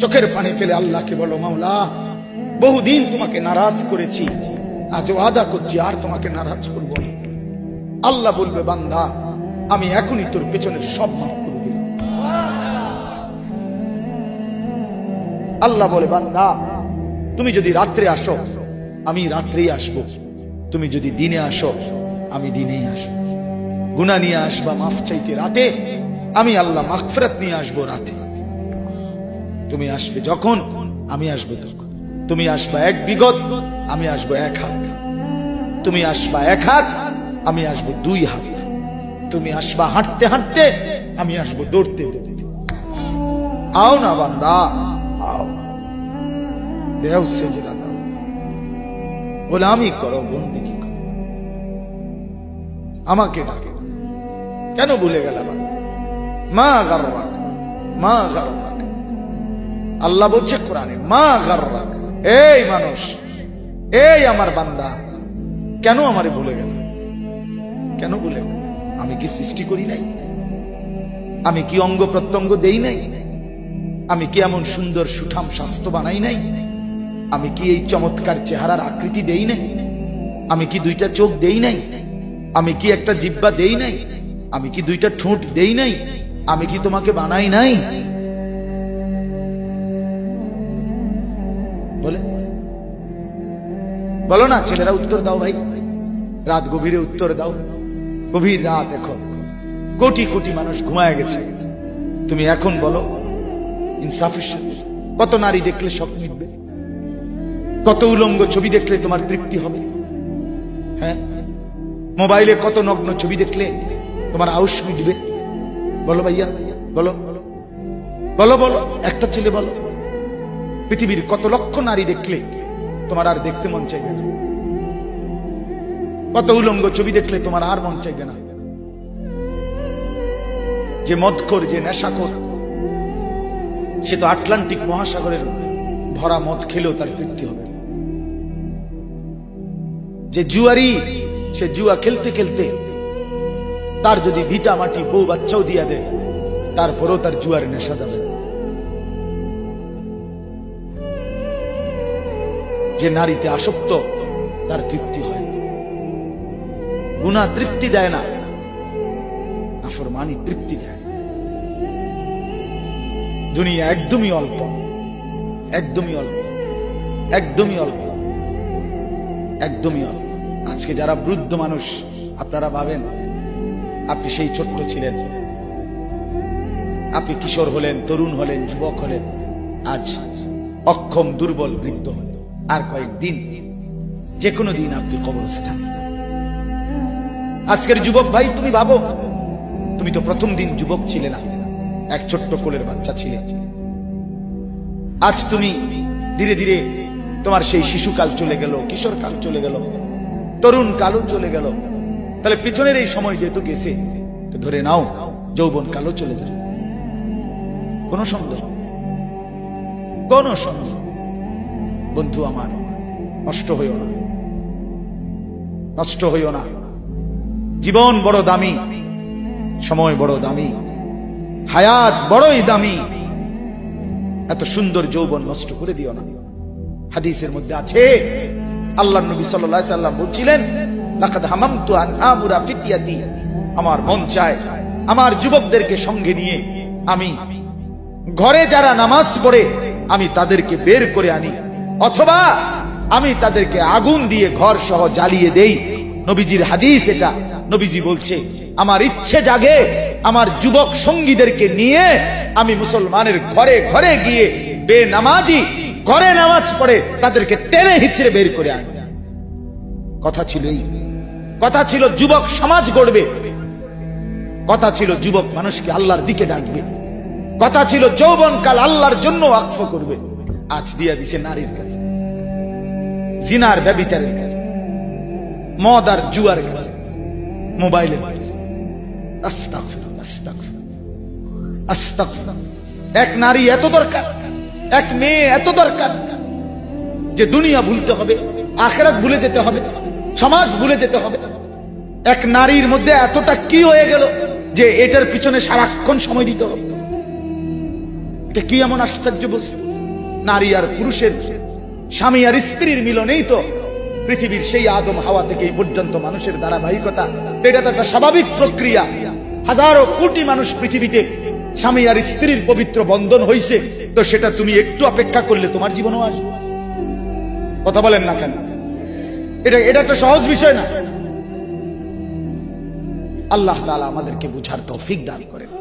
চোখের পানি ফেলে আল্লাহকে বলো, মাওলা বহুদিন তোমাকে নারাজ করেছি, আজ ওয়াদা করছি আর তোমাকে নারাজ করব না। আল্লাহ বলবে, বান্দা আমি এখনই তোর পেছনের সব মাফ করে দিলাম। আল্লাহ বলে, বান্দা তুমি যদি রাত্রে আসো আমি রাত্রেই আসবো, তুমি যদি দিনে আসো আমি দিনেই আসবো। গুনাহ নিয়ে আসবা মাফ চাইতে রাতে, আমি আল্লাহ মাগফিরাত নিয়ে আসবো রাতে। তুমি আসবে যখন আমি আসবো তখন। তুমি আসবা এক বিগত, আমি আসবো এক হাত। তুমি আসবা এক হাত, আমি আসবো দুই হাত। তুমি আসবা হাঁটতে হাঁটতে, আমি আসবো দৌড়তে দৌড়তে। আও না বান্দা আও, দেও সেজদা দাও, গোলামি করো, বন্দেগী করো, আমাকে ডাকে। কেন ভুলে গেলাম? মা গাররাক, মা গাররাক। আল্লাহ বলছে কোরআনে, মা গাররাক। এই মানুষ, এই আমার বান্দা, কেন আমারে ভুলে গেল? কেন ভুলে গেল? আমি কি সৃষ্টি করি নাই? আমি কি অঙ্গ প্রত্যঙ্গ দেই নাই? আমি কি এমন সুন্দর সুঠাম স্বাস্থ্য বানাই নাই? আমি কি এই চমৎকার চেহারার আকৃতি দেই নাই? আমি কি দুইটা চোখ দেই নাই? আমি কি একটা জিহ্বা দেই নাই? আমি কি দুইটা ঠোঁট দেই নাই? আমি কি তোমাকে বানাই নাই? বলে বলো না ছেলেরা, উত্তর দাও ভাই, রাত গভীরে উত্তর দাও। গভীর রাত, এখন কোটি কোটি মানুষ ঘুমায় গেছে। তুমি এখন বলো ইনসাফের সাথে, কত নারী দেখলে সব মিটবে? কত উলঙ্গ ছবি দেখলে তোমার তৃপ্তি হবে? হ্যাঁ, মোবাইলে কত নগ্ন ছবি দেখলে তোমার আউশ মিটবে? বলো ভাইয়া, বলো বলো বলো, একটা ছেলে বলো। পৃথিবীর কত লক্ষ নারী দেখলে তোমার আর দেখতে মন চাইবে না? কত উলঙ্গ ছবি দেখলে তোমার আর মন চাইবে না? যে মদখোর, যে নেশাখোর, সে তো আটলান্টিক মহাসাগরের ভরা মদ খেলেও তার তৃপ্তি হবে। যে জুয়ারি, সে জুয়া খেলতে খেলতে তার যদি ভিটা মাটি বউ বাচ্চাও দিয়া দেয়, তারপরেও তার জুয়ার নেশা যাবে। যে নারীতে আসক্ত, তার তৃপ্তি হয়। গুনাহ তৃপ্তি দেয় না, নাফরমানি তৃপ্তি দেয়। দুনিয়া একদমই অল্প, একদমই অল্প, একদমই অল্প, একদমই অল্প। আজকে যারা বৃদ্ধ মানুষ, আপনারা ভাবেন আপনি সেই ছোট্ট ছিলেন, আপনি কিশোর হলেন, তরুণ হলেন, যুবক হলেন, আজ অক্ষম দুর্বল বৃদ্ধ হলেন। আর কয়েকদিন, যে কোনো দিন আপনি কবরস্থান। আজকের যুবক ভাই, তুমি ভাবো, তুমি তো প্রথম দিন যুবক ছিলে না, এক ছোট্ট কোলের বাচ্চা ছিলে। আজ তুমি ধীরে ধীরে তোমার সেই শিশুকাল চলে গেল, কিশোর কাল চলে গেল, তরুণ কালও চলে গেল। তাহলে পিছনের এই সময় যেহেতু গেছে, তো ধরে নাও যৌবন কালও চলে যাবে। কোন সন্দেহ, কোন সন্দেহ। বন্ধু আমার, নষ্ট হইও না, নষ্ট হইও না। জীবন বড় দামি, সময় বড় দামি, হায়াত বড়ই দামি। এত সুন্দর যৌবন নষ্ট করে দিও না। হাদিসের মধ্যে আছে, আল্লাহর নবী সাল্লাল্লাহু আলাইহি ওয়াসাল্লাম বলছিলেন, লাকাদ হামামতু আন আমুরা ফিতিয়াতি, আমার মন চায় আমার যুবকদেরকে সঙ্গে নিয়ে আমি ঘরে যারা নামাজ পড়ে আমি তাদেরকে বের করে আনি, অথবা আমি তাদেরকে আগুন দিয়ে ঘর সহ জ্বালিয়ে দেই। নবীজির হাদিস এটা। নবীজি বলছে, আমার ইচ্ছে জাগে আমার যুবক সঙ্গীদেরকে নিয়ে আমি মুসলমানের ঘরে ঘরে গিয়ে বেনামাজি ঘরে নামাজ পড়ে তাদেরকে টেনে হিচড়ে বের করে আনি। কথা ছিল এই, কথা ছিল যুবক সমাজ গড়বে, কথা ছিল যুবক মানুষকে আল্লাহর দিকে ডাকবে, কথা ছিল যৌবনকাল আল্লাহর জন্য ওয়াকফ করবে। আজ দিয়া দিছে নারীর কাছে, জিনার ব্যভিচারের কাছে, মদ আর জুয়ার কাছে, মোবাইলের কাছে। আস্তাগফিরুল্লাহ, আস্তাগফিরুল্লাহ, আস্তাগফিরুল্লাহ। এক নারী এত দরকার, এক মেয়ে এত দরকার যে দুনিয়া ভুলতে হবে, আখিরাত ভুলে যেতে হবে, সমাজ ভুলে যেতে হবে। এক নারীর মধ্যে এতটা কি হয়ে গেল যে এটার পিছনে সারাক্ষণ সময় দিতে হবে। এটা কি এমন আশ্চর্য বস্তু? নারী আর পুরুষের, স্বামী আর স্ত্রীর মিলনেই তো পৃথিবীর সেই আদম হাওয়া থেকে এই পর্যন্ত মানুষের ধারাবাহিকতা। এটা তো একটা স্বাভাবিক প্রক্রিয়া। হাজারো কোটি মানুষ পৃথিবীতে স্বামী আর স্ত্রীর পবিত্র বন্ধন হইছে, তো সেটা তুমি একটু অপেক্ষা করলে তোমার জীবনও আসবে। কথা বলেন না কেন? এটা একটা সহজ বিষয় না। আল্লাহ তাআলা আমাদেরকে বুঝার তৌফিক দান করেন।